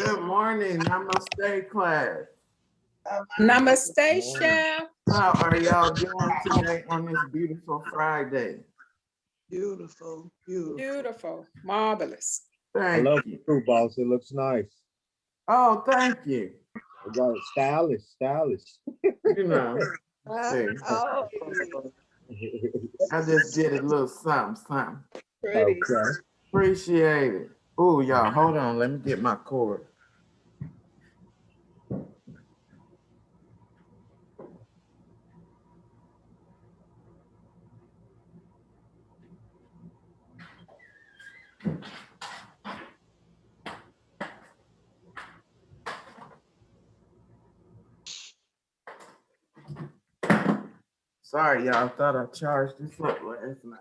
Good morning. Namaste, class. Namaste, Chef. How are y'all doing today on this beautiful Friday? Beautiful, beautiful. Beautiful, marvelous. I Thank love you. the crew, boss. It looks nice. Oh, thank you. I got it. Stylish. You know, see, Oh, I just did a little something. Pretty. Okay. Appreciate it. Oh, y'all, hold on. Let me get my cord. Sorry, y'all. Thought I charged this up last night.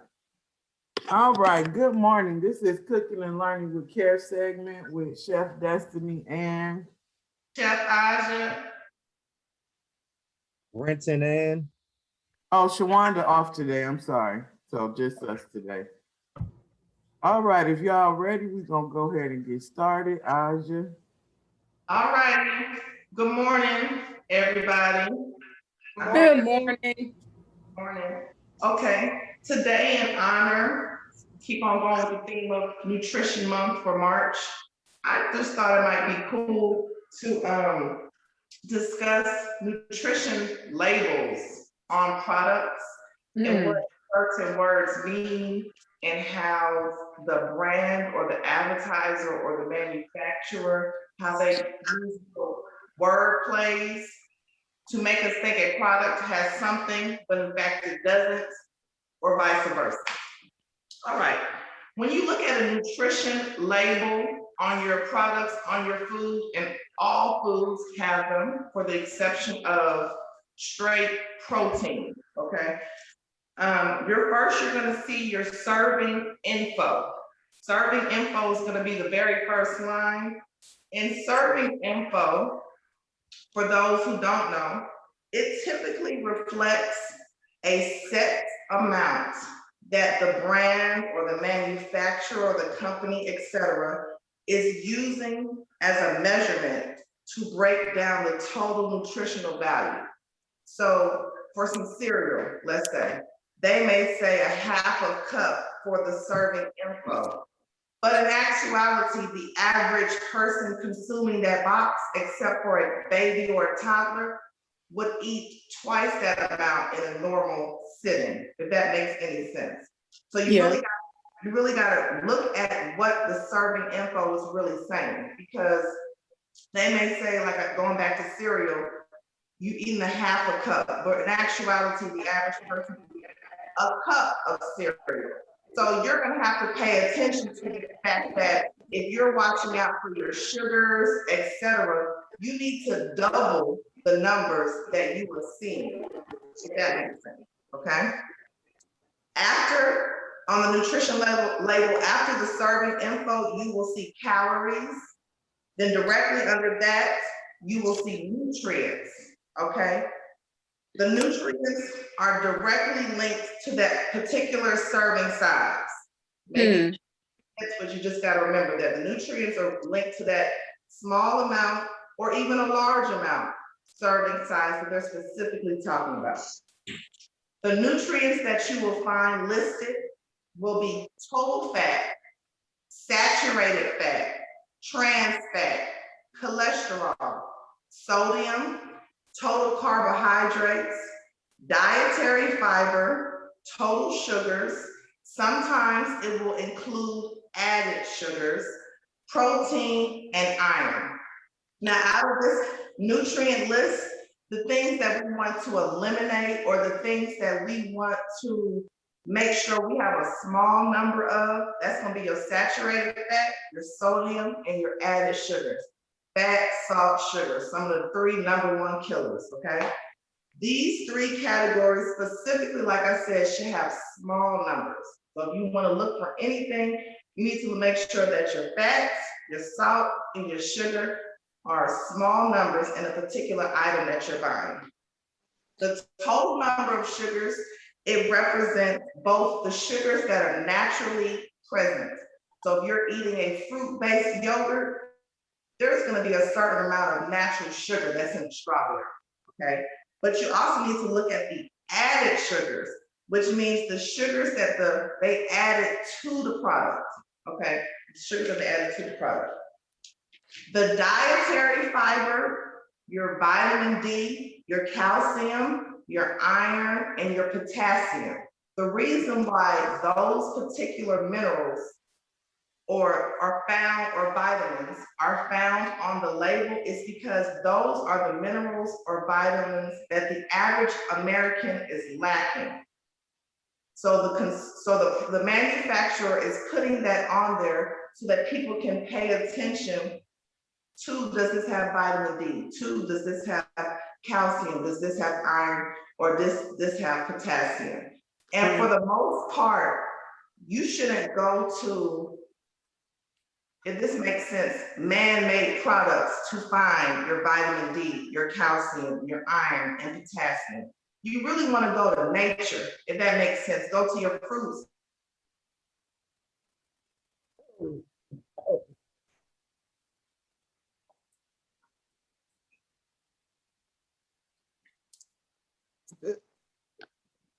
All right. Good morning. This is Cooking and Learning with Care segment with Chef Destiny and Chef Asya. Renton and oh, Shawanda off today. I'm sorry. So just us today. All right. If y'all ready, we're gonna go ahead and get started. Aja. All right. Good morning, everybody. Good morning. Morning. Okay. Today, in honor, keep on going with the theme of Nutrition Month for March. I just thought it might be cool to discuss nutrition labels on products and what certain words mean and how the brand or the advertiser or the manufacturer, how they use word plays to make us think a product has something, but in fact it doesn't, or vice versa. All right, when you look at a nutrition label on your products, on your food, and all foods have them for the exception of straight protein, okay? You're gonna see your serving info. Serving info is gonna be the very first line. In serving info, for those who don't know, it typically reflects a set amount that the brand or the manufacturer or the company, etc., is using as a measurement to break down the total nutritional value. So for some cereal, let's say, they may say a half a cup for the serving info. But in actuality, the average person consuming that box, except for a baby or a toddler, would eat twice that amount in a normal sitting, if that makes any sense. So you really got to look at what the serving info is really saying, because they may say, like going back to cereal, you eating a half a cup, but in actuality, the average person would eat a cup of cereal. So you're gonna have to pay attention to the fact that if you're watching out for your sugars, etc., you need to double the numbers that you were seeing, if that makes sense, okay? After, on the nutrition label, after the serving info, you will see calories. Then directly under that, you will see nutrients, okay? The nutrients are directly linked to that particular serving size. Maybe that's what you just got to remember, that the nutrients are linked to that small amount or even a large amount serving size that they're specifically talking about. The nutrients that you will find listed will be total fat, saturated fat, trans fat, cholesterol, sodium, total carbohydrates, dietary fiber, total sugars. Sometimes it will include added sugars, protein, and iron. Now, out of this nutrient list, the things that we want to eliminate or the things that we want to make sure we have a small number of, that's gonna be your saturated fat, your sodium, and your added sugars. Fat, salt, sugar, some of the 3 #1 killers, okay? These 3 categories specifically, like I said, should have small numbers. So if you wanna look for anything, you need to make sure that your fats, your salt, and your sugar are small numbers in a particular item that you're buying. The total number of sugars, it represents both the sugars that are naturally present. So if you're eating a fruit-based yogurt, there's gonna be a certain amount of natural sugar that's in the strawberry, okay? But you also need to look at the added sugars, which means the sugars that they added to the product, okay? The sugars that they added to the product. The dietary fiber, your vitamin D, your calcium, your iron, and your potassium. The reason why those particular minerals are found, or vitamins are found on the label is because those are the minerals or vitamins that the average American is lacking. So the manufacturer is putting that on there so that people can pay attention to, does this have vitamin D? Two, does this have calcium? Does this have iron? Or this have potassium? And for the most part, you shouldn't go to, if this makes sense, man-made products to find your vitamin D, your calcium, your iron, and potassium. You really want to go to nature, if that makes sense. Go to your fruits.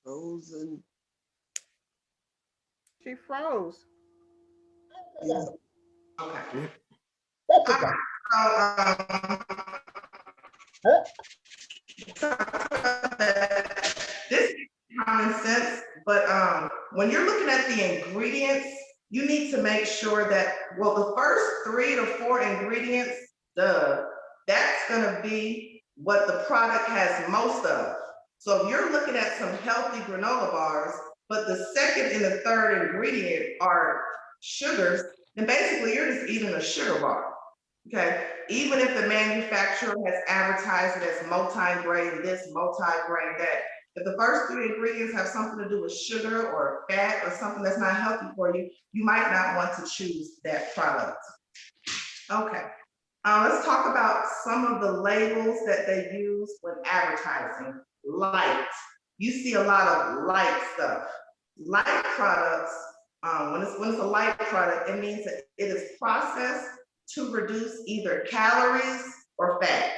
Frozen. She froze. Yeah. Okay. This is common sense, but when you're looking at the ingredients, you need to make sure that, well, the first 3 to 4 ingredients, that's gonna be what the product has most of. So if you're looking at some healthy granola bars, but the second and the third ingredient are sugars, then basically you're just eating a sugar bar. Okay, even if the manufacturer has advertised it as multi-grain this, multi-grain that, if the first 3 ingredients have something to do with sugar or fat or something that's not healthy for you, you might not want to choose that product. Okay, let's talk about some of the labels that they use when advertising. Light, you see a lot of light stuff. Light products, when it's a light product, it means that it is processed to reduce either calories or fat.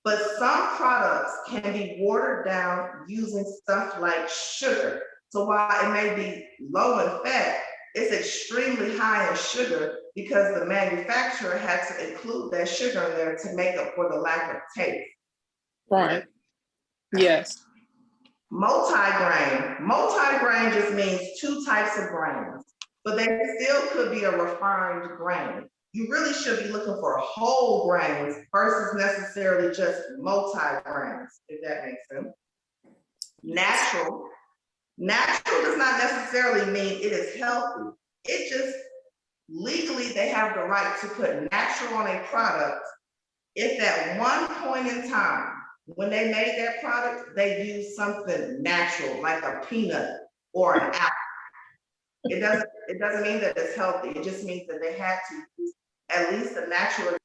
But some products can be watered down using stuff like sugar. So while it may be low in fat, it's extremely high in sugar because the manufacturer had to include that sugar in there to make up for the lack of taste. Right. Yes. Multi-grain. Multi-grain just means 2 types of grains, but they still could be a refined grain. You really should be looking for whole grains versus necessarily just multi-grains, if that makes sense. Natural. Natural does not necessarily mean it is healthy. It just, legally, they have the right to put natural on a product if at one point in time, when they made that product, they used something natural, like a peanut or an apple. It doesn't mean that it's healthy. It just means that they had to use at least a natural.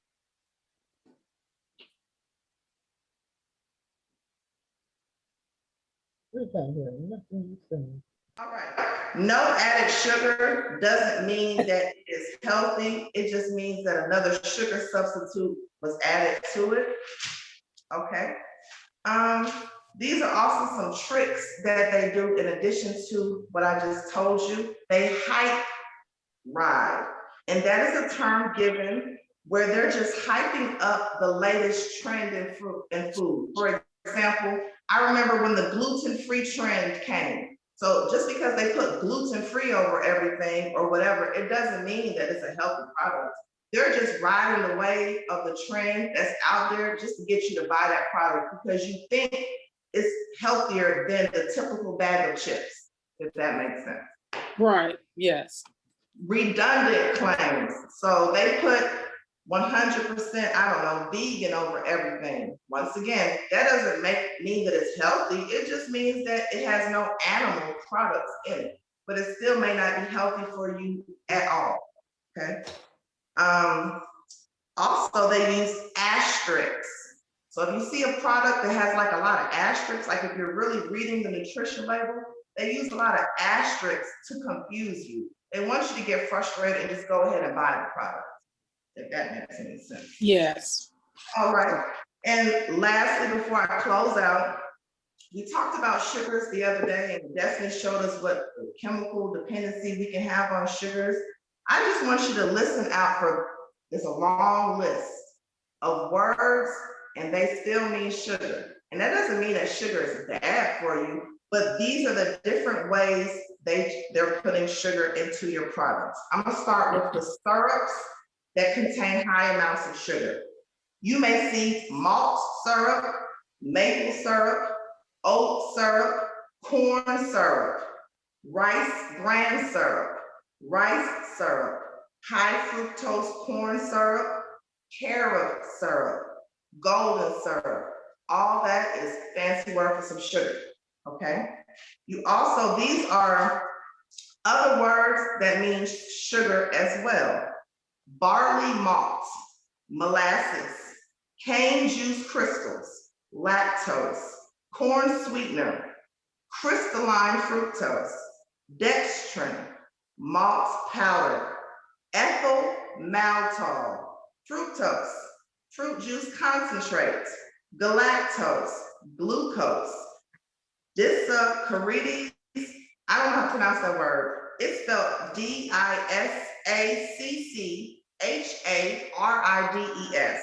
We can't hear nothing you saying. All right. No added sugar doesn't mean that it is healthy. It just means that another sugar substitute was added to it. Okay. These are also some tricks that they do in addition to what I just told you. They hype ride. And that is a term given where they're just hyping up the latest trend in food. For example, I remember when the gluten-free trend came. So just because they put gluten-free over everything or whatever, it doesn't mean that it's a healthy product. They're just riding the wave of the trend that's out there just to get you to buy that product because you think it's healthier than the typical bag of chips, if that makes sense. Right. Yes. Redundant claims. So they put 100%, I don't know, vegan over everything. Once again, that doesn't mean that it's healthy. It just means that it has no animal products in it, but it still may not be healthy for you at all, okay? Also, they use asterisks. So if you see a product that has like a lot of asterisks, like if you're really reading the nutrition label, they use a lot of asterisks to confuse you. They want you to get frustrated and just go ahead and buy the product, if that makes any sense. Yes. All right, and lastly, before I close out, we talked about sugars the other day, and Destiny showed us what chemical dependency we can have on sugars. I just want you to listen out for, there's a long list of words, and they still mean sugar. And that doesn't mean that sugar is bad for you, but these are the different ways they're putting sugar into your products. I'm gonna start with the syrups that contain high amounts of sugar. You may see malt syrup, maple syrup, oat syrup, corn syrup, rice bran syrup, rice syrup, high fructose corn syrup, carob syrup, golden syrup. All that is fancy word for some sugar, okay? You also, these are other words that mean sugar as well. Barley malt, molasses, cane juice crystals, lactose, corn sweetener, crystalline fructose, dextrin, malt powder, ethyl maltol, fructose, fruit juice concentrate, galactose, glucose, disaccharides. I don't know how to pronounce that word. It's spelled DISACCHARIDES.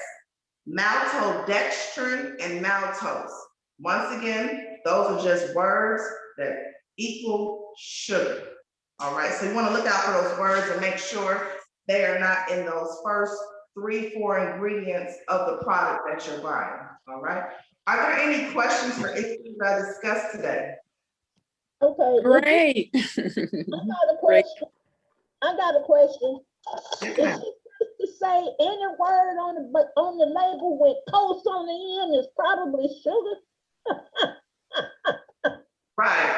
Maltodextrin and maltose. Once again, those are just words that equal sugar. All right, so you want to look out for those words and make sure they are not in those first 3-4 ingredients of the product that you're buying. All right. Are there any questions for issues I discussed today? Okay. Great. I got a question. I got a question. Yes, Is ma'am. she to say any word on the label with toast on the end is probably sugar? Right.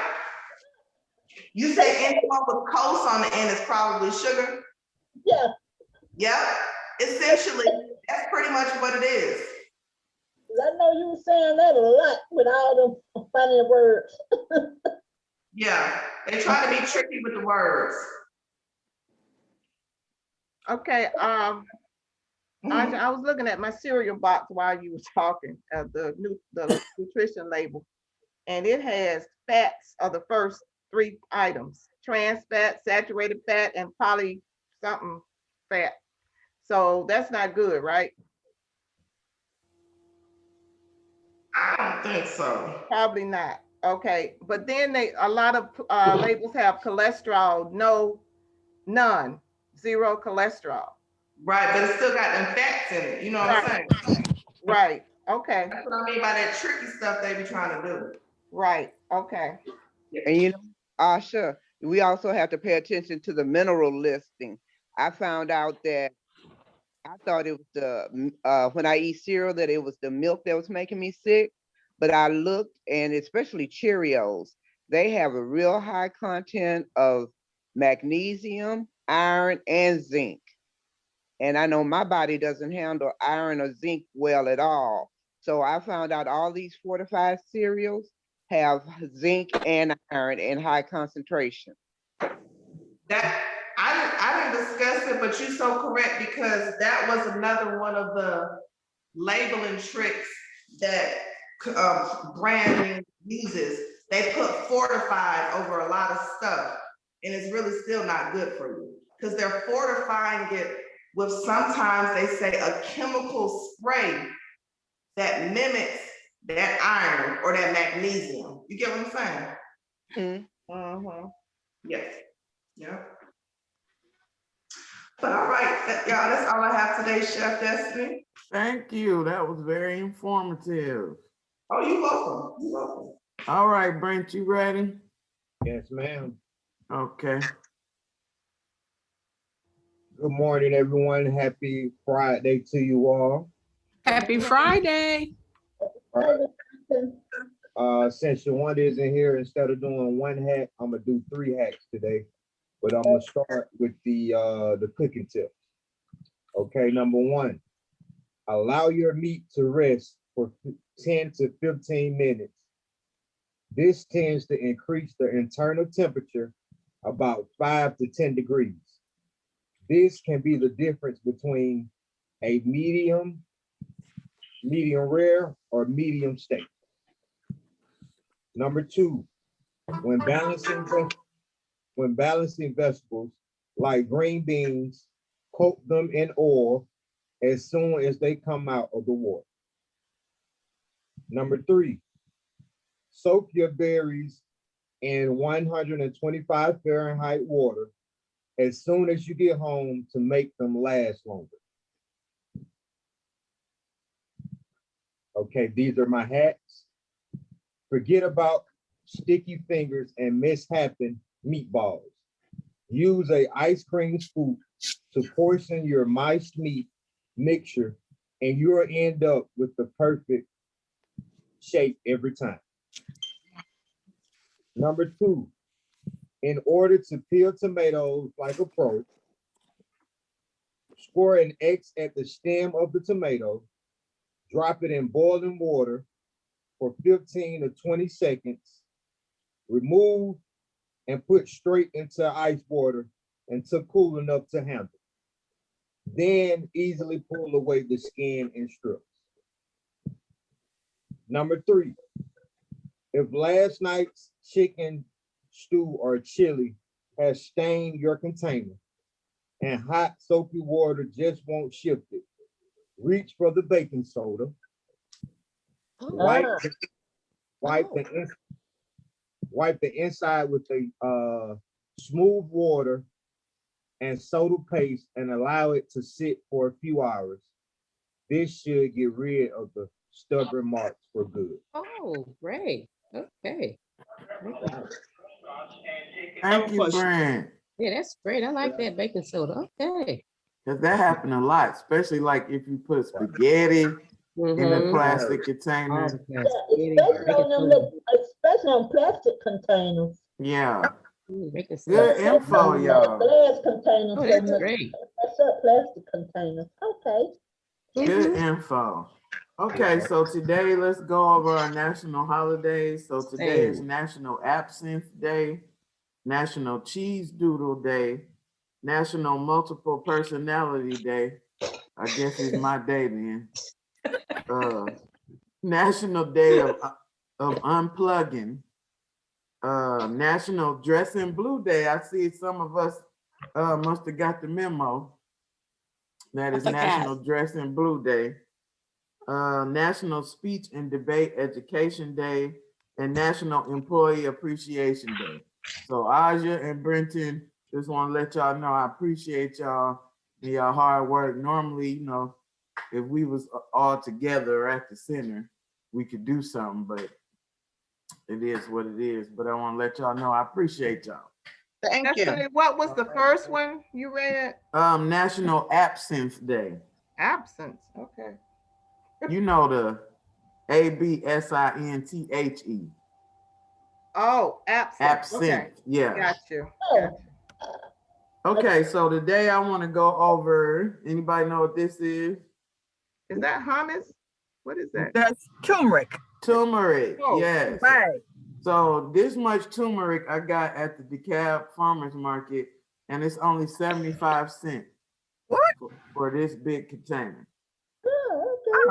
You say anyone with coast on the end is probably sugar? Yeah. Yep. Essentially, that's pretty much what it is. I know you were saying that a lot with all them funny words. Yeah. They try to be tricky with the words. Okay, Mhm. I was looking at my cereal box while you were talking, the nutrition label, and it has fats are the first 3 items: trans fat, saturated fat, and poly something fat. So that's not good, right? I don't think so. Probably not. Okay, but then a lot of labels have cholesterol, none, 0 cholesterol. Right, but it's still got them fats in it. You know what I'm saying? Right. Okay. That's what I mean by that tricky stuff they be trying to do. Right. Okay. And Asha, we also have to pay attention to the mineral listing. I found out that I thought it was when I eat cereal that it was the milk that was making me sick, but I looked, and especially Cheerios, they have a real high content of magnesium, iron, and zinc. And I know my body doesn't handle iron or zinc well at all. So I found out all these fortified cereals have zinc and iron in high concentration. That I didn't discuss it, but you're so correct, because that was another one of the labeling tricks that branding uses. They put fortified over a lot of stuff, and it's really still not good for you, because they're fortifying it with, sometimes they say, a chemical spray that mimics that iron or that magnesium. You get what I'm saying? Mm-hmm. Yes. Yeah. But all right, y'all, that's all I have today, Chef Destiny. Thank you. That was very informative. Oh, you're welcome. You're welcome. All right, Brent, you ready? Yes, ma'am. Okay. Good morning, everyone. Happy Friday to you all. Happy Friday. Since Shawan isn't here, instead of doing 1 hack, I'm gonna do 3 hacks today. But I'm gonna start with the cooking tips. Okay, number 1, allow your meat to rest for 10 to 15 minutes. This tends to increase the internal temperature about 5 to 10 degrees. This can be the difference between a medium rare, or medium steak. Number 2, when balancing vegetables like green beans, coat them in oil as soon as they come out of the water. Number 3, soak your berries in 125 Fahrenheit water as soon as you get home to make them last longer. Okay, these are my hacks. Forget about sticky fingers and mishappen meatballs. Use a ice cream scoop to portion your minced meat mixture, and you'll end up with the perfect shape every time. Number 2, in order to peel tomatoes like a pro, score an X at the stem of the tomato, drop it in boiling water for 15 to 20 seconds, remove and put straight into ice water until cool enough to handle. Then easily pull away the skin in strips. Number 3, if last night's chicken stew or chili has stained your container and hot soapy water just won't shift it, reach for the baking soda, wipe the inside with a smooth water and soda paste and allow it to sit for a few hours. This should get rid of the stubborn marks for good. Oh, great. Okay. Thank you, friend. Yeah, that's great. I like that baking soda. Okay. Because that happened a lot, especially like if you put spaghetti in a plastic container. Especially on plastic containers. Yeah. Baking Good soda. info, y'all. Glass containers. Oh, that's great. That's up plastic containers. Okay. Good info. Okay, so today let's go over our national holidays. So today is National Absinthe Day, National Cheese Doodle Day, National Multiple Personality Day. I guess it's my day then. National Day of Unplugging. National Dressing Blue Day. I see some of us must have got the memo. That is National Dressing Blue Day. National Speech and Debate Education Day, and National Employee Appreciation Day. So Aja and Brenton, just want to let y'all know I appreciate y'all and y'all hard work. Normally, you know, if we was all together at the center, we could do something, but it is what it is. But I want to let y'all know I appreciate y'all. Thank you. What was the first one you read? National Absinthe Day. Absence. Okay. You know the ABSINTHE. Oh, absent. Absinthe. Okay. Yeah. Got you. Okay, so today I want to go over, anybody know what this is? Is that hummus? What is that? That's turmeric. Turmeric, Oh, yes. Right. So this much turmeric I got at the DeKalb Farmers Market, and it's only 75 cents. What? For this big container.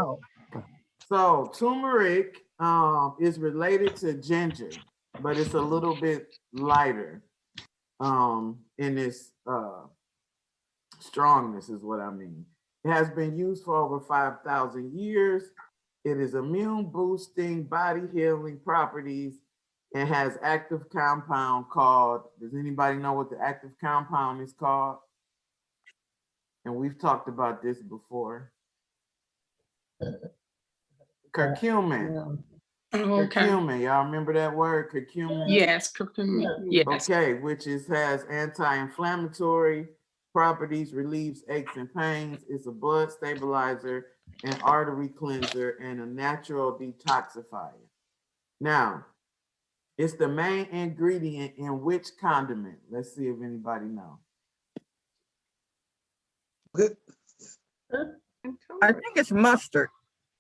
Oh. So turmeric is related to ginger, but it's a little bit lighter in its strongness is what I mean. It has been used for over 5,000 years. It is immune boosting, body healing properties, and has active compound called, does anybody know what the active compound is called? And we've talked about this before. Curcumin. Okay. Curcumin, y'all remember that word, curcumin? Yes, curcumin. Yes. Okay, which has anti-inflammatory properties, relieves aches and pains. It's a blood stabilizer, an artery cleanser, and a natural detoxifier. Now, it's the main ingredient in which condiment? Let's see if anybody knows. I think it's mustard.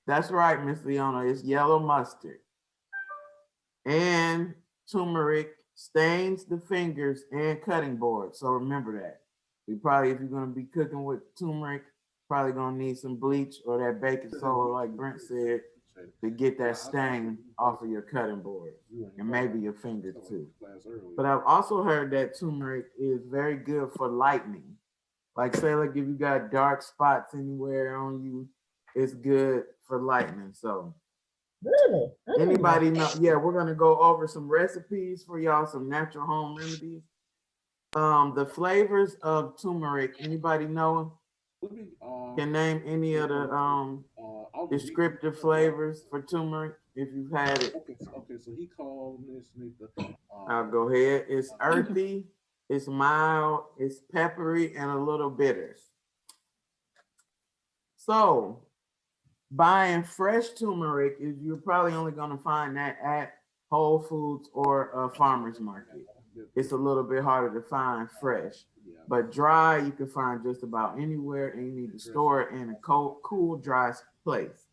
That's right, Miss Leona. It's yellow mustard. And turmeric stains the fingers and cutting boards. So remember that. We probably, if you're going to be cooking with turmeric, Probably gonna need some bleach or that baking soda, like Brent said, to get that stain off of your cutting board and maybe your finger too. But I've also heard that turmeric is very good for lightening. Like say like if you got dark spots anywhere on you, it's good for lightening. So Really? anybody know? Yeah, we're gonna go over some recipes for y'all, some natural home remedies. The flavors of turmeric, anybody know? Can name any of the descriptive flavors for turmeric if you've had it? Okay, so he called this I'll go ahead. It's earthy, it's mild, it's peppery, and a little bitter. So buying fresh turmeric is you're probably only going to find that at Whole Foods or a farmer's market. It's a little bit harder to find fresh, but dry you can find just about anywhere, and you need to store it in a cool, dry place.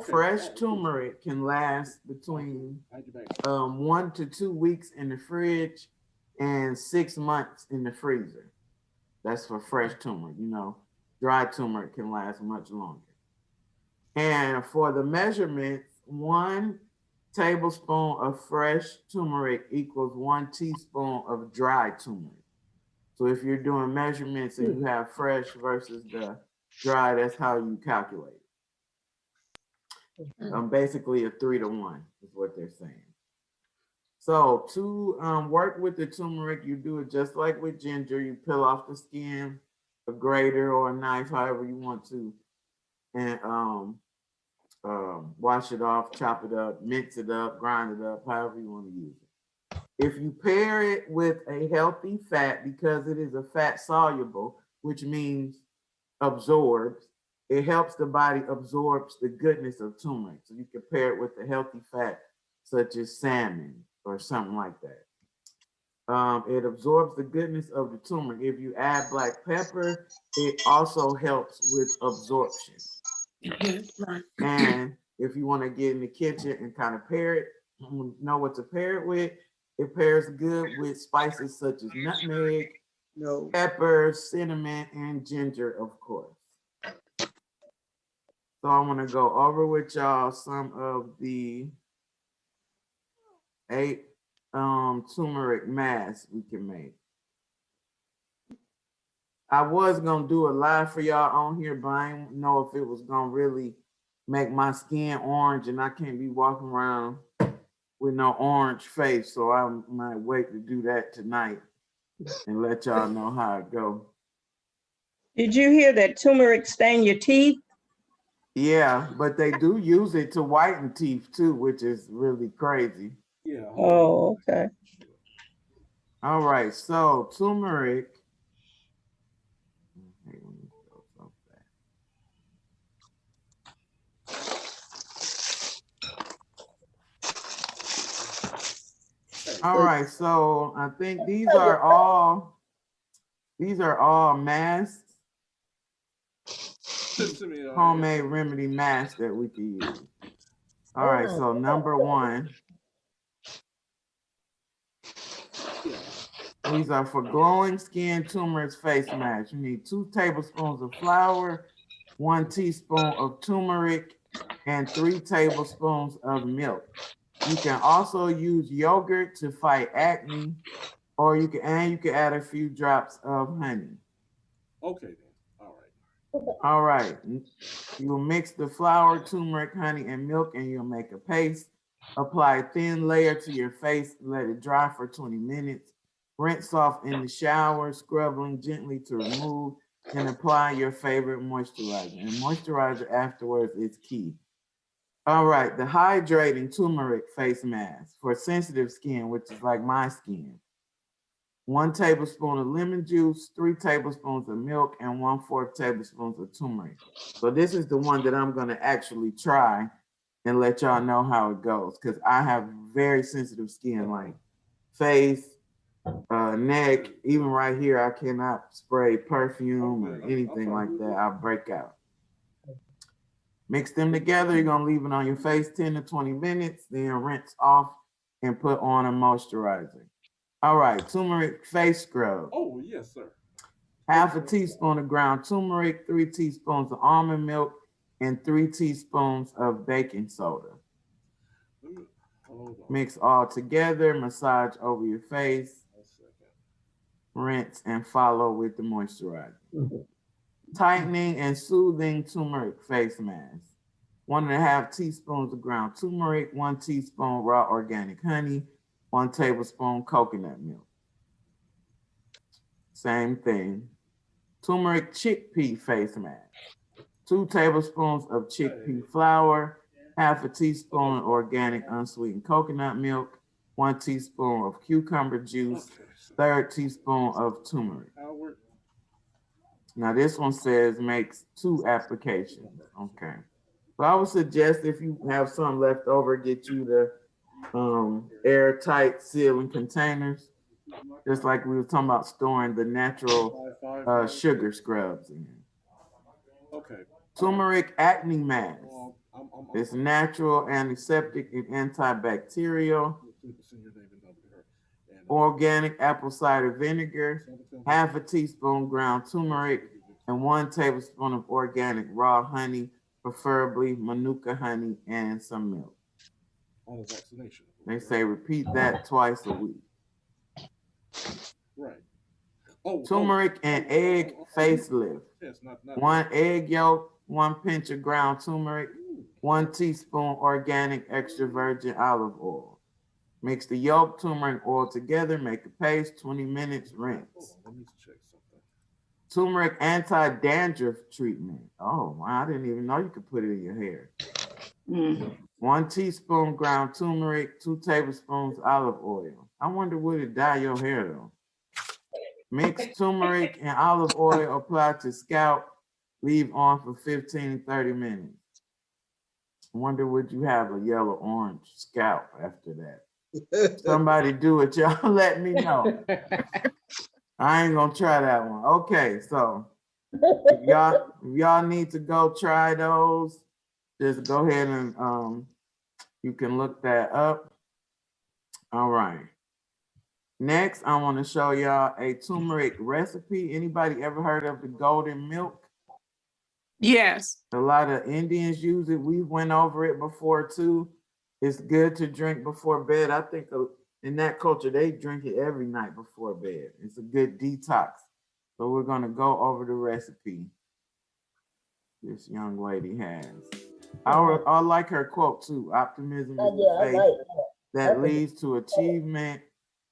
Fresh turmeric can last between 1 to 2 weeks in the fridge and 6 months in the freezer. That's for fresh turmeric. You know, dry turmeric can last much longer. And for the measurements, 1 tablespoon of fresh turmeric equals 1 teaspoon of dry turmeric. So if you're doing measurements and you have fresh versus the dry, that's how you calculate it. Basically a 3 to 1 is what they're saying. So to work with the turmeric, you do it just like with ginger. You peel off the skin, a grater or a knife, however you want to, and wash it off, chop it up, mince it up, grind it up, however you want to use it. If you pair it with a healthy fat, because it is a fat soluble, which means absorbs, it helps the body absorbs the goodness of turmeric. So you can pair it with a healthy fat, such as salmon or something like that. It absorbs the goodness of the turmeric. If you add black pepper, it also helps with absorption. And if you want to get in the kitchen and kind of pair it, know what to pair it with, it pairs good with spices such as nutmeg, pepper, cinnamon, and ginger, of course. So I want to go over with y'all some of the 8 turmeric masks we can make. I was gonna do a live for y'all on here, but I didn't know if it was gonna really make my skin orange, and I can't be walking around with no orange face, so I might wait to do that tonight and let y'all know how it go. Did you hear that turmeric stain your teeth? Yeah, but they do use it to whiten teeth too, which is really crazy. Yeah. Oh, okay. All right, so turmeric. All right, so I think these are all masks, homemade remedy masks that we can use. All right, so number 1. These are for glowing skin turmeric face mask. You need 2 tablespoons of flour, 1 teaspoon of turmeric, and 3 tablespoons of milk. You can also use yogurt to fight acne, or you can add a few drops of honey. Okay then. All right. All right. You'll mix the flour, turmeric, honey, and milk, and you'll make a paste. Apply a thin layer to your face. Let it dry for 20 minutes. Rinse off in the shower, scrubbing gently to remove, and apply your favorite moisturizer. And moisturizer afterwards is key. All right, the hydrating turmeric face mask for sensitive skin, which is like my skin. 1 tablespoon of lemon juice, 3 tablespoons of milk, and 1/4 tablespoons of turmeric. So this is the one that I'm gonna actually try and let y'all know how it goes, because I have very sensitive skin, like face, neck, even right here, I cannot spray perfume or anything like that. I'll break out. Mix them together. You're gonna leave it on your face 10 to 20 minutes, then rinse off and put on a moisturizer. All right, turmeric face scrub. Oh, yes, sir. half a teaspoon of ground turmeric, 3 teaspoons of almond milk, and 3 teaspoons of baking soda. Mix all together, massage over your face, rinse, and follow with the moisturizer. Tightening and soothing turmeric face mask. 1.5 teaspoons of ground turmeric, 1 teaspoon raw organic honey, 1 tablespoon coconut milk. Same thing. Turmeric chickpea face mask. 2 tablespoons of chickpea flour, half a teaspoon organic unsweetened coconut milk, 1 teaspoon of cucumber juice, 1/3 teaspoon of turmeric. Now this one says makes 2 applications. Okay. So I would suggest if you have some left over, get you the airtight sealing containers, just like we were talking about storing the natural sugar scrubs in. Okay. Turmeric acne mask. It's natural, antiseptic, and antibacterial. Organic apple cider vinegar, half a teaspoon ground turmeric, and 1 tablespoon of organic raw honey, preferably Manuka honey, and some milk. On a vaccination. They say repeat that twice a week. Right. Turmeric and egg facelift. 1 egg yolk, 1 pinch of ground turmeric, 1 teaspoon organic extra virgin olive oil. Mix the yolk, turmeric, and oil together, make a paste, 20 minutes, rinse. Let me check something. Turmeric anti-dandruff treatment. Oh, wow, I didn't even know you could put it in your hair. 1 teaspoon ground turmeric, 2 tablespoons olive oil. I wonder would it dye your hair though? Mix turmeric and olive oil, apply to scalp, leave on for 15 to 30 minutes. I wonder would you have a yellow orange scalp after that? Somebody do it, y'all let me know. I ain't gonna try that one. Okay, so if y'all need to go try those, just go ahead and you can look that up. All right. Next, I want to show y'all a turmeric recipe. Anybody ever heard of the golden milk? Yes. A lot of Indians use it. We went over it before too. It's good to drink before bed. I think in that culture, they drink it every night before bed. It's a good detox. So we're gonna go over the recipe this young lady has. I like her quote too. Optimism is the faith that leads to achievement.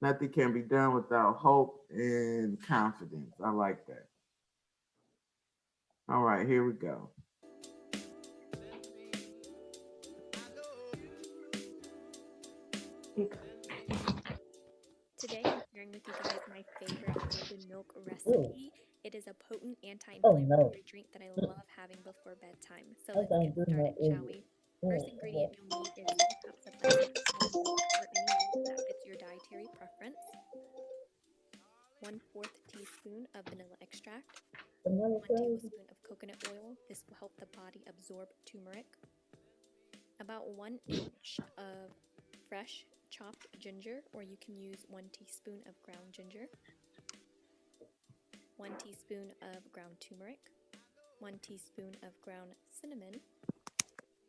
Nothing can be done without hope and confidence. I like that. All right, here we go. Today, I'm sharing with you guys my favorite golden milk recipe. It is a potent anti-inflammatory drink that I love having before bedtime. So let's get started, shall we? First ingredient you'll need is 2 cups of unsalted milk or any milk that fits your dietary preference. 1/4 teaspoon of vanilla extract. 1 tablespoon of coconut oil. This will help the body absorb turmeric. About 1 inch of fresh chopped ginger, or you can use 1 teaspoon of ground ginger, 1 teaspoon of ground turmeric, 1 teaspoon of ground cinnamon,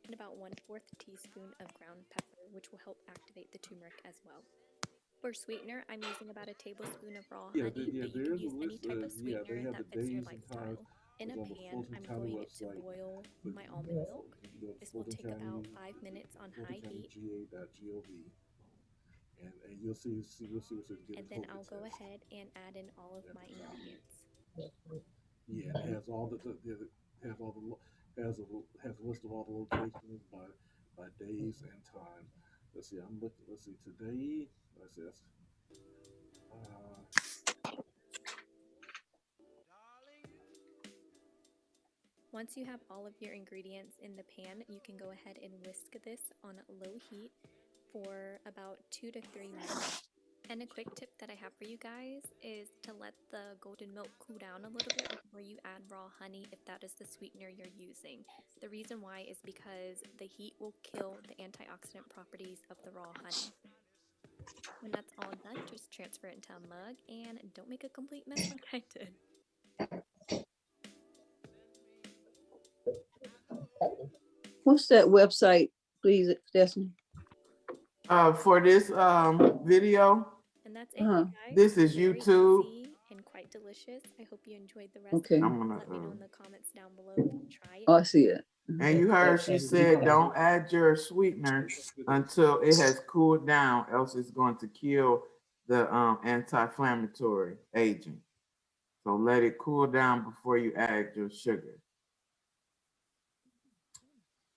and about 1/4 teaspoon of ground pepper, which will help activate the turmeric as well. For sweetener, I'm using about a tablespoon of raw honey, but you can use any type of sweetener that fits your lifestyle. In a pan, I'm going to boil my almond milk. This will take about 5 minutes on high heat. And you'll see what's getting. And then I'll go ahead and add in all of my ingredients. Yeah, it has all has a list of all the locations by days and time. Let's see. I'm looking. Let's see. Today. Let's see. That's, Once you have all of your ingredients in the pan, you can go ahead and whisk this on low heat for about 2 to 3 minutes. And a quick tip that I have for you guys is to let the golden milk cool down a little bit before you add raw honey if that is the sweetener you're using. The reason why is because the heat will kill the antioxidant properties of the raw honey. When that's all done, just transfer it into a mug and don't make a complete mess like I did. What's that website, please, Destiny? For this video, And that's it, you guys. this is Very YouTube. easy and quite delicious. I hope you enjoyed the Okay. recipe. I'm gonna, Let me know in the comments down below if you try it. Oh, I see it. And you heard she said don't add your sweetener until it has cooled down, else it's going to kill the anti-inflammatory agent. So let it cool down before you add your sugar.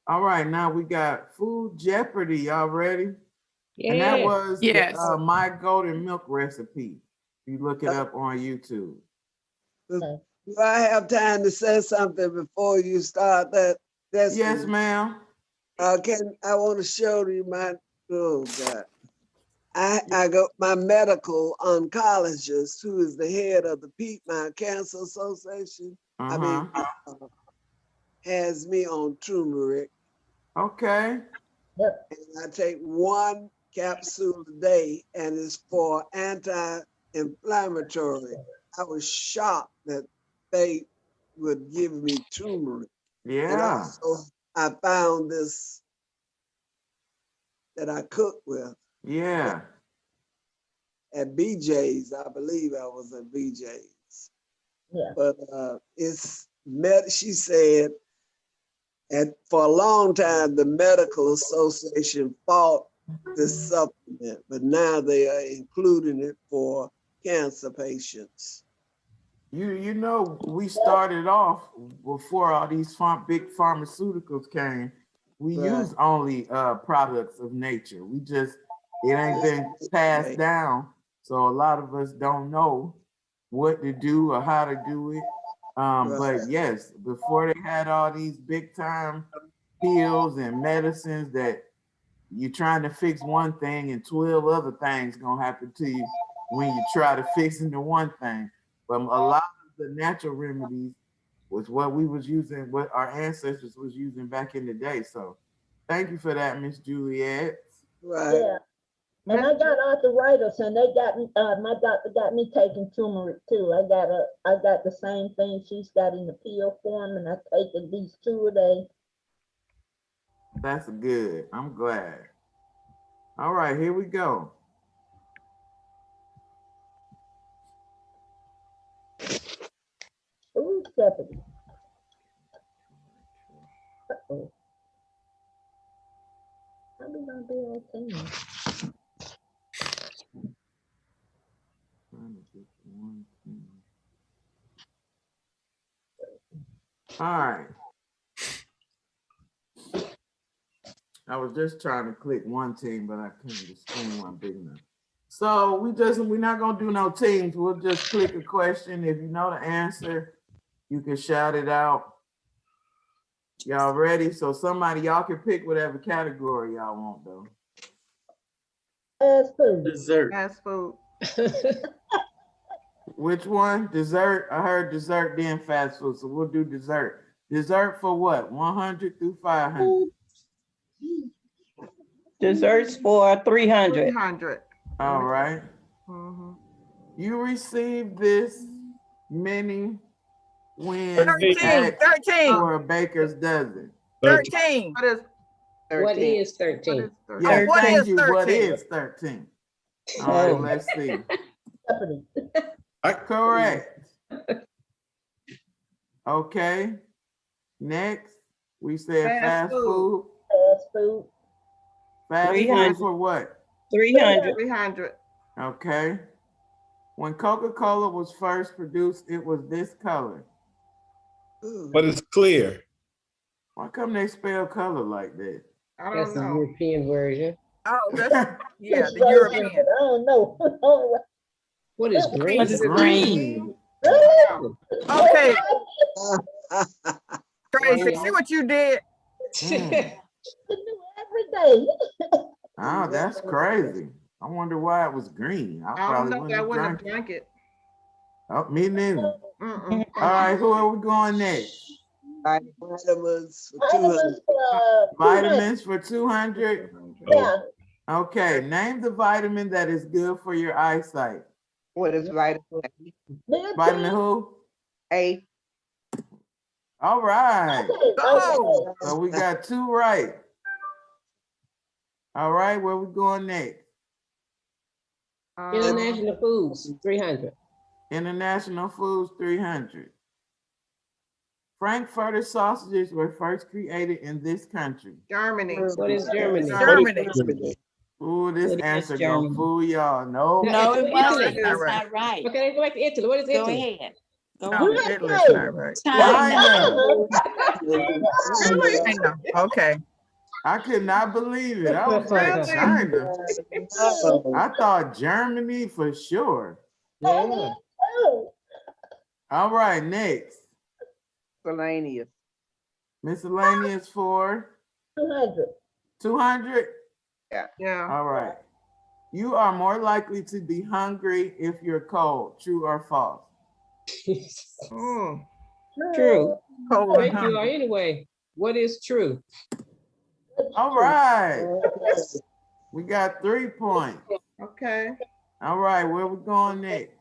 All right, now we got food jeopardy. Y'all ready? Yeah. And that was Yes. my golden milk recipe. You look it up on YouTube. Do I have time to say something before you start that? Yes, ma'am. I want to show you my, oh God. I got my medical oncologist, who is the head of the Piedmont Cancer Association. Has me on turmeric. Okay. And I take 1 capsule a day, and it's for anti-inflammatory. I was shocked that they would give me turmeric. Yeah. And also, I found this that I cook with. Yeah. At BJ's, I believe I was at BJ's. Yeah. But she said, and for a long time, the medical association fought this supplement, but now they are including it for cancer patients. You know, we started off before all these big pharmaceuticals came. We used only products of nature. It ain't been passed down. So a lot of us don't know what to do or how to do it. But yes, before they had all these big time pills and medicines that you're trying to fix one thing and 12 other things gonna happen to you when you try to fix into one thing. But a lot of the natural remedies was what we was using, what our ancestors was using back in the day. So thank you for that, Miss Juliet. Right. Yeah. And I got arthritis, and they got me. My doctor got me taking turmeric too. I got the same thing she's got in the pill form, and I take at least 2 a day. That's good. I'm glad. All right, here we go. Food jeopardy. Uh-oh. How did I do all things? All right. I was just trying to click one team, but I couldn't. The screen wasn't big enough. So we're not gonna do no teams. We'll just click a question. If you know the answer, you can shout it out. Y'all ready? So y'all can pick whatever category y'all want though. Fast food. Dessert. Fast food. Which one? Dessert? I heard dessert, then fast food. So we'll do dessert. Dessert for what? 100 through 500. Desserts for 300. 300. All right. You received this mini when 13. for a baker's dozen. 13. What is 13? Yeah, What thank is you. 13? What is 13? All right, let's see. Correct. Okay. Next, we said fast food. Fast food. Fast 300. food for what? 300. 300. Okay. When Coca-Cola was first produced, it was this color. But it's clear. Why come they spell color like that? I That's don't the know. European version. Oh, that's, yeah, the European. I don't know. What is green? What is green? Okay. Tracy, see what you did? Every day. Oh, that's crazy. I wonder why it was green. I I don't probably know that I wouldn't wouldn't have have drank drank it. Oh, me neither. Mm-mm. All right, who are we going next? Vitamins for 200. Vitamins for 200. Yeah. Okay, name the vitamin that is good for your eyesight. What is vitamin? Vitamin who? A. All right. Oh, So we got 2 right. All right, where we going next? International Foods, 300. International Foods 300. Frankfurter sausages were first created in this country. Germany. What is Germany? Germany. Ooh, this What is answer gonna Germany? fool y'all. No. No, it Italy. wasn't. Italy. That's not right. Okay, let's go back to Italy. What is Go Italy? ahead. Go No, ahead. Italy's not right. China. Really? I know. Okay. I could not believe it. I was like, Really? China. I thought Germany for sure. Yeah. All right, next. Miscellaneous. Miscellaneous for 200. 200. Yeah. All right. You are more likely to be hungry if you're cold. True or false? Mm. True. Cold and Thank you. hungry. Anyway, what is true? All right. We got 3 points. Okay. All right, where we going next?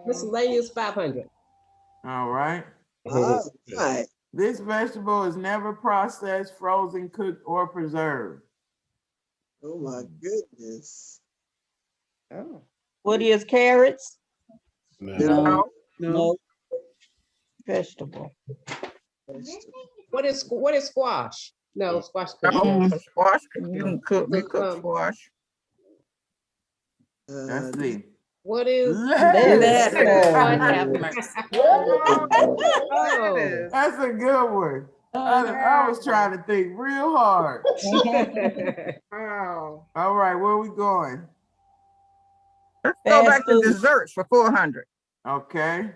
Miscellaneous 500. All right. All right. This vegetable is never processed, frozen, cooked, or preserved. Oh my goodness. Oh. What is carrots? No. No. Vegetable. What is squash? No, squash. Squash. You can cook squash. Let's see. What is Lettuce. Lord have mercy. Oh. That's a good one. I was trying to think real hard. Wow. All right, where we going? Let's go back to desserts for 400. Okay.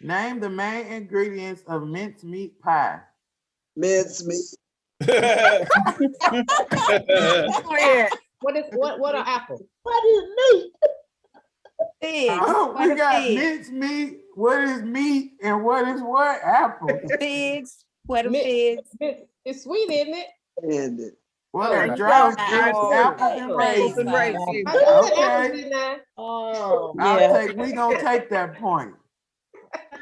Name the main ingredients of mincemeat pie. Mincemeat. What are apples? What is meat? Figs. Oh, What we are got figs? mincemeat. What is meat and what is what? Apple. Figs. What are figs? It's sweet, isn't it? And it. What Oh, are dried yeah. grapes, apples, and Apples and raisins? raisins. I said Okay. apples, didn't I? Oh. We gonna take that point.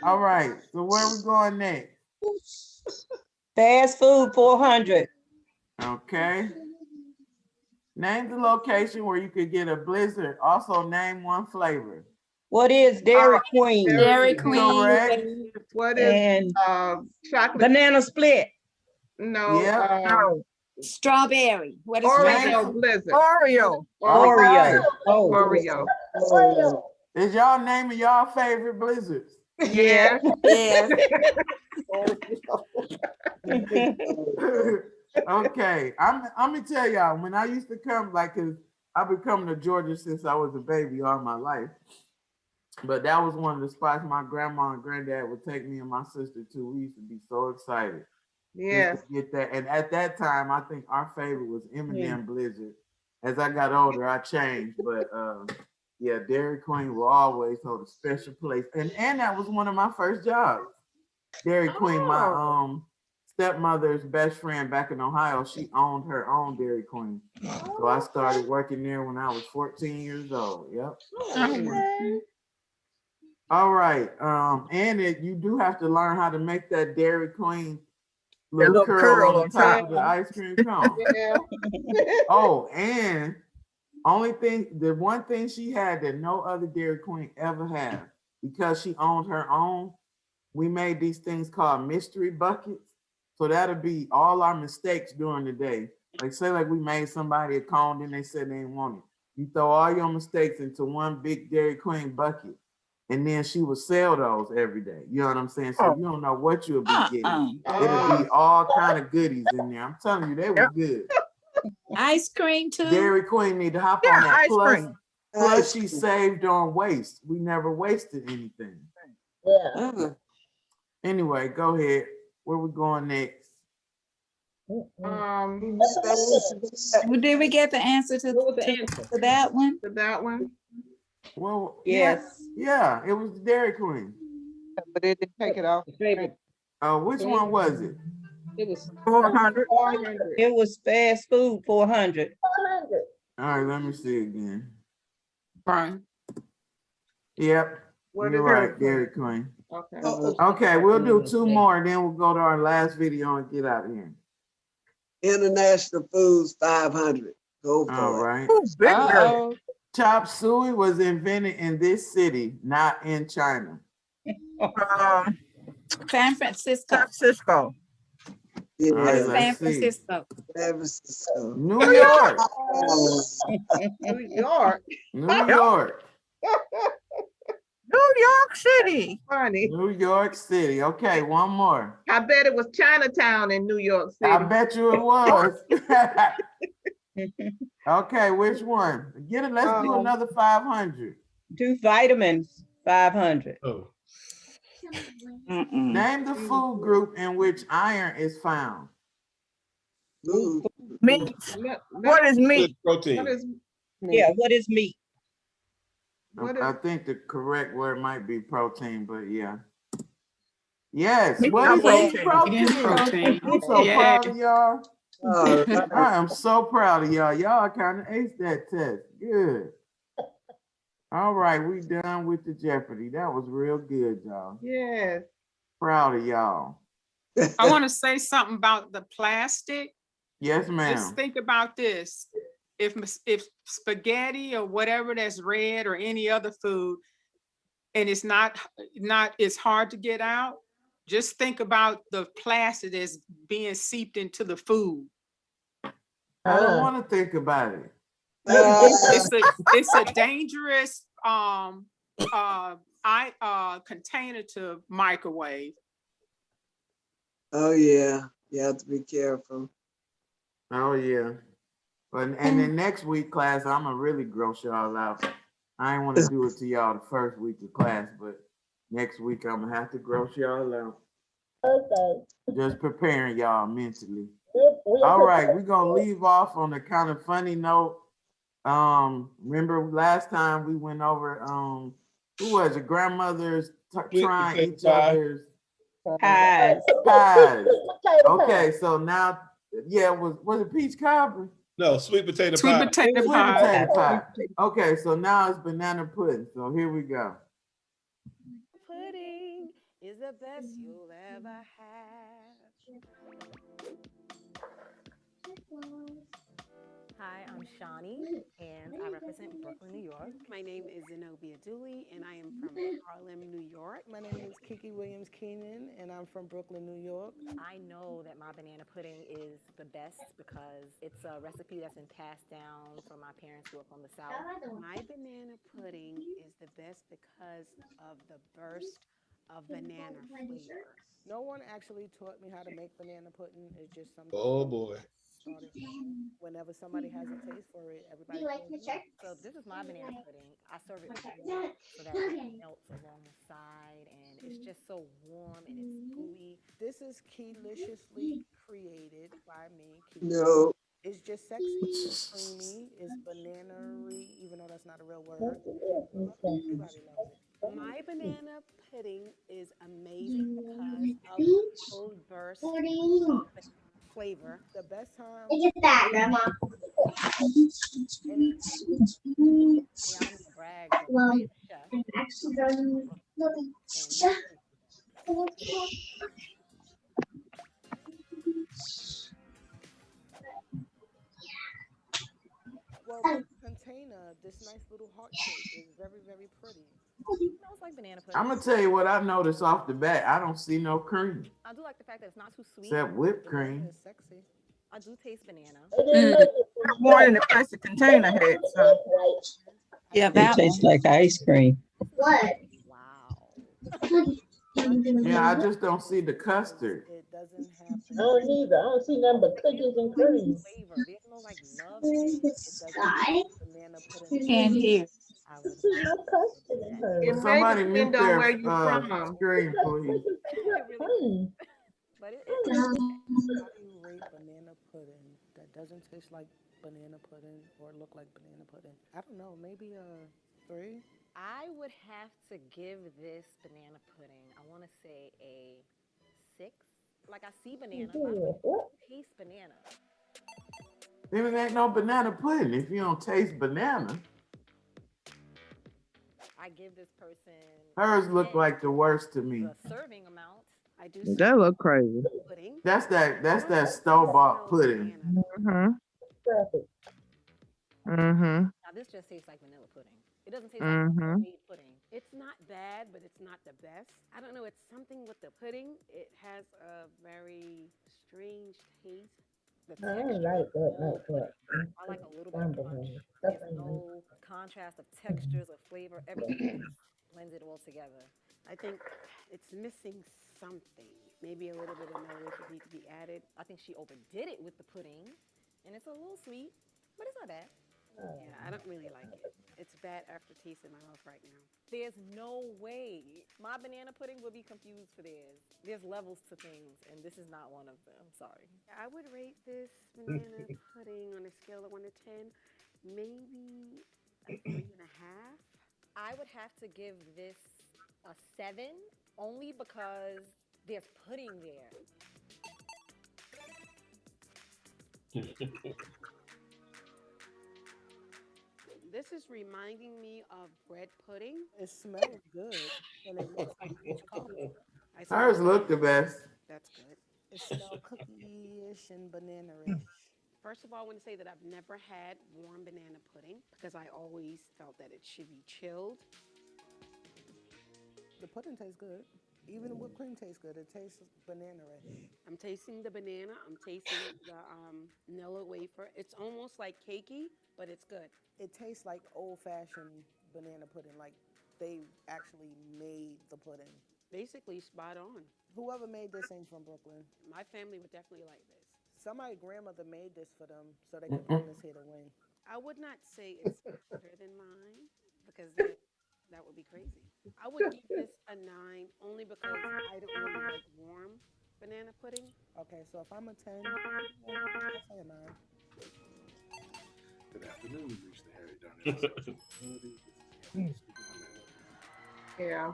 All right, so where we going next? Fast food, 400. Okay. Name the location where you could get a blizzard. Also name one flavor. What is Dairy Queen? Dairy Queen. Correct. What is And chocolate? banana split. No. Yeah. No. Strawberry. What is Oreo blizzard. Oreo. Oreo. Oh, Oreo. Oreo. Is y'all naming y'all favorite blizzards? Yeah. Yes. Okay, I'm gonna tell y'all, when I used to come, like, cause I've been coming to Georgia since I was a baby all my life. But that was one of the spots my grandma and granddad would take me and my sister to. We used to be so excited. Yes. Just to get that. And at that time, I think our favorite was M&M Blizzard. As I got older, I changed, but yeah, Dairy Queen will always hold a special place. And that was one of my first jobs. Dairy Queen, my stepmother's best friend back in Ohio, she owned her own Dairy Queen. So I started working there when I was 14 years old. Yep. Okay. All right. And you do have to learn how to make that Dairy Queen That little little curl on the top of the ice cream cone. Yeah. Oh, and the one thing she had that no other Dairy Queen ever had, because she owned her own, we made these things called mystery buckets. So that'll be all our mistakes during the day. Like, say like we made somebody a cone, then they said they didn't want it. You throw all your mistakes into one big Dairy Queen bucket, and then she would sell those every day. You know what I'm saying? So you don't know what you'll be getting. It'll be all kind of goodies in there. I'm telling you, they were good. Ice cream too. Dairy Queen need to hop on that. Ice cream. Plus she saved on waste. We never wasted anything. Yeah. Anyway, go ahead. Where we going next? Well, did we get the answer to that one? To that one? Well, Yes. Yeah, it was the Dairy Queen. But it didn't take it off. Which one was it? It was 400. 400. It was fast food, 400. 400. All right, let me see again. Burn. Yep. What You're is right, Dairy Dairy Queen. Okay. Okay, we'll do 2 more, and then we'll go to our last video and get out of here. International Foods 500. Go All for it. right. Oh, big girl. Chop suey was invented in this city, not in China. San Francisco. San Francisco. All right, Yeah. San let's see. Francisco. San Francisco. New York. New York. New York. New York City. Funny. New York City. Okay, one more. I bet it was Chinatown in New York City. I bet you it was. Okay, which one? Get it. Let's do another 500. Do vitamins, 500. Oh. Name the food group in which iron is found. Meat. What is meat? Protein. Yeah, what is meat? I think the correct word might be protein, but yeah. Yes, Meat what is is protein. protein? I'm so proud of y'all. I am so proud of y'all. Y'all kind of aced that test. Good. All right, we done with the Jeopardy. That was real good, y'all. Yes. Proud of y'all. I want to say something about the plastic. Yes, ma'am. Just think about this. If spaghetti or whatever that's red or any other food, and it's it's hard to get out, just think about the plastic that's being seeped into the food. I don't want to think about it. It's a dangerous container to microwave. Oh yeah, you have to be careful. Oh yeah. And then next week class, I'm gonna really gross y'all out. I ain't want to do it to y'all the first week of class, but next week I'm gonna have to gross y'all out. Okay. Just preparing y'all mentally. All right, we're gonna leave off on a kind of funny note. Remember last time we went over who was it? Grandmothers trying each other's Pies. pies. Okay, so now, yeah, was it peach cobbler? No, sweet potato Sweet pie. potato Sweet pie. potato pie. Okay, so now it's banana pudding. So here we go. Pudding is the best you'll ever have. Hi, I'm Shawnee, and I represent Brooklyn, New York. My name is Zenobia Dooley, and I am from Harlem, New York. My name is Kiki Williams-Keenan, and I'm from Brooklyn, New York. I know that my banana pudding is the best because it's a recipe that's been passed down from my parents who are from the South. My banana pudding is the best because of the burst of banana flavor. No one actually taught me how to make banana pudding. It's just something. Oh boy. Started whenever somebody has a taste for it, everybody. So this is my banana pudding. I serve it with milk so that it melts along the side, and it's just so warm and it's gooey. This is keyliciously created by me. No. It's just sexy. It's creamy. It's banana-y, even though that's not a real word. Everybody loves it. My banana pudding is amazing because of the full burst of flavor. The best time. Look at that, Grandma. Brag Well, chef. I'm actually going to chef. Well, the container, this nice little heart shape is very, very pretty. It smells like banana pudding. I'm gonna tell you what I noticed off the bat. I don't see no cream. I do like the fact that it's not too sweet. Except whipped cream. It's sexy. I do taste banana. More in the plastic container had some. Yeah, It that tastes one. like ice cream. What? Wow. Yeah, I just don't see the custard. It doesn't have. I don't either. I don't see nothing but cookies and cream. Flavor. There's no like love in it. It Sky. Banana pudding. Can't hear. I would No custard in her. It may Somebody mute depend on their where you from. screen, please. Cream. But it How do you rate banana pudding that doesn't taste like banana pudding or look like banana pudding? I don't know, maybe a 3? I would have to give this banana pudding, I want to say a 6. Like I see banana, but I don't taste banana. Then it ain't no banana pudding if you don't taste banana. I give this person Hers look like the worst to me. the serving amount. I do That look crazy. pudding. That's that store-bought pudding. Mm-hmm. Mm-hmm. Now this just tastes like vanilla pudding. It doesn't taste like Mm-hmm. homemade pudding. It's not bad, but it's not the best. I don't know. It's something with the pudding. It has a very strange taste. The I texture. don't like that all like that. I like a little bit of crunch. There's no contrast of textures or flavor. Everything blends it all together. I think it's missing something. Maybe a little bit of knowledge would need to be added. I think she overdid it with the pudding, and it's a little sweet, but it's not bad. Yeah, I don't really like it. It's bad aftertaste in my mouth right now. There's no way my banana pudding would be confused for theirs. There's levels to things, and this is not one of them. Sorry. I would rate this banana pudding on a scale of 1 to 10, maybe a 3.5. I would have to give this a 7, only because there's pudding there. This is reminding me of bread pudding. It smells good and it looks like peach cobbler. Hers look the best. That's good. It smells cookie-ish and banana-ish. First of all, I want to say that I've never had warm banana pudding because I always felt that it should be chilled. The pudding tastes good. Even the whipped cream tastes good. It tastes banana-ish. I'm tasting the banana. I'm tasting the vanilla wafer. It's almost like cakey, but it's good. It tastes like old-fashioned banana pudding, like they actually made the pudding. Basically spot on. Whoever made this ain't from Brooklyn. My family would definitely like this. Somebody's grandmother made this for them so they could bring this here to win. I would not say it's better than mine because that would be crazy. I would give this a 9 only because I don't really like warm banana pudding. Okay, so if I'm a 10, I'll say a 9. Good afternoon. We reached the Harry Darnell. Yeah.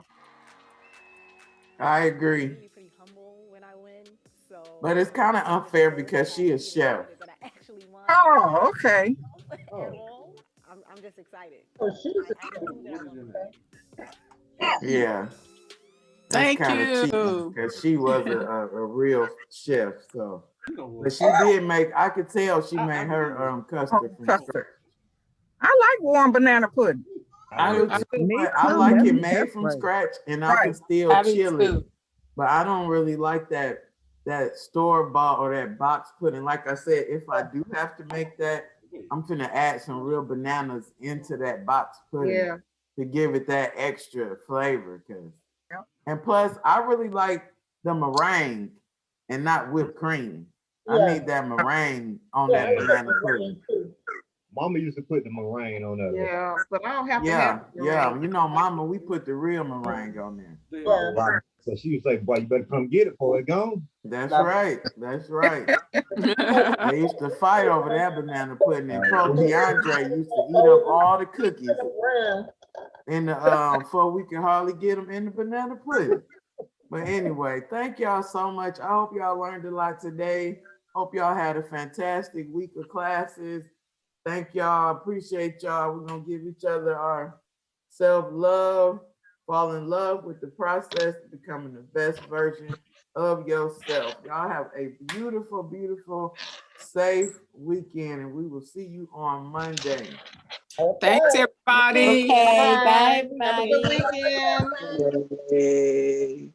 I agree. I'm pretty humble when I win, so. But it's kind of unfair because she is chef. But I actually won. Oh, okay. At all. I'm just excited. Oh, she's Yeah. Thank you. Because she was a real chef. So, but she did make. I could tell she made her custard from scratch. I like warm banana pudding. I do too, but I like it made from scratch, and I can still chill it. But I don't really like that store-bought or that box pudding. Like I said, if I do have to make that, I'm finna add some real bananas into that box pudding to give it that extra flavor. And plus, I really like the meringue and not whipped cream. I need that meringue on that banana pudding. Mama used to put the meringue on that. Yeah, but I don't have to Yeah, have yeah. You know, Mama, we put the real meringue on there. Right. So she was like, boy, you better come get it before it gone. That's right. That's right. They used to fight over that banana pudding, and Pro DeAndre used to eat up all the cookies in the before we could hardly get them in the banana pudding. But anyway, thank y'all so much. I hope y'all learned a lot today. Hope y'all had a fantastic week of classes. Thank y'all. Appreciate y'all. We're gonna give each other our self-love, fall in love with the process of becoming the best version of yourself. Y'all have a beautiful, beautiful, safe weekend, and we will see you on Monday. Thanks, everybody. Okay, bye, Have a good everybody. weekend. Hey.